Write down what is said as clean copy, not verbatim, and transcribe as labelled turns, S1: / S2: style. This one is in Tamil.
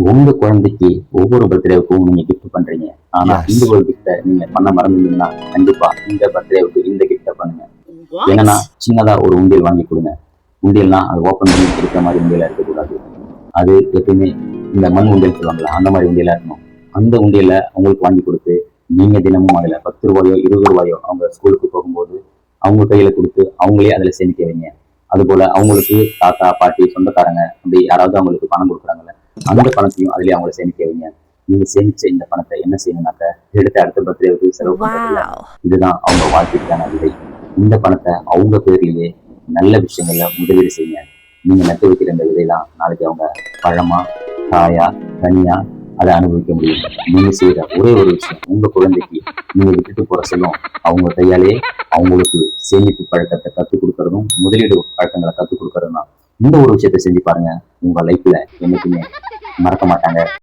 S1: உங்க குழந்தைக்கு ஒவ்வொரு பர்த்டேவுக்கும் நீங்க கிஃப்ட் பண்றீங்க. ஆனா இந்த ஒரு கிஃப்ட நீங்க பண்ண மறந்துட்டீங்கன்னா கண்டிப்பா இந்த பர்த்டேவுக்கு இந்த கிஃப்ட பண்ணுங்க. என்னன்னா சின்னதா ஒரு உண்டியல் வாங்கி கொடுங்க. உண்டியல்னா அது ஓபன் பண்ணி இருக்கிற மாதிரி உண்டியலா இருக்கக்கூடாது. அது எப்பயுமே இந்த மண் உண்டியல் சொல்லுவாங்கல்ல அந்த மாதிரி உண்டியலா இருக்கணும். அந்த உண்டியல அவங்களுக்கு வாங்கி கொடுத்து நீங்க தினமும் அதுல 10 ரூபாயோ 20 ரூபாயோ அவங்க ஸ்கூலுக்கு போகும்போது அவங்க கையில கொடுத்து அவங்களே அதுல சேமிக்க வைங்க. அது போல அவங்களுக்கு தாத்தா பாட்டி சொந்தக்காரங்க அப்படி யாராவது அவங்களுக்கு பணம் கொடுக்குறாங்கல்ல அந்த பணத்தையும் அதுலயே அவங்கள சேமிக்க வைங்க. நீங்க சேமிச்ச இந்த பணத்தை என்ன செய்யணும்னாக்க எடுத்து அடுத்த பர்த்டேவுக்கு செலவு பண்றதில்ல. இதுதான் அவங்க வாழ்க்கைக்கான விதை. இந்த பணத்தை அவங்க பேர்லயே நல்ல விஷயங்கள்ல முதலீடு செய்யுங்க. நீங்க நட்டு வைக்கிற இந்த விதைதான் நாளைக்கு அவங்க பழமா காயா கனியா அதை அனுபவிக்க முடியும். நீங்க செய்யற ஒரே ஒரு விஷயம் உங்க குழந்தைக்கு நீங்க விட்டுட்டு போற செல்லும் அவங்க கையாலே அவங்களுக்கு சேமிப்பு பழக்கத்தை கத்துக் கொடுக்கறதும் முதலீடு பழக்கங்களை கத்துக் கொடுக்கறதும் தான். இந்த ஒரு விஷயத்த செஞ்சு பாருங்க. உங்க லைஃப்ல என்னைக்குமே மறக்க மாட்டாங்க.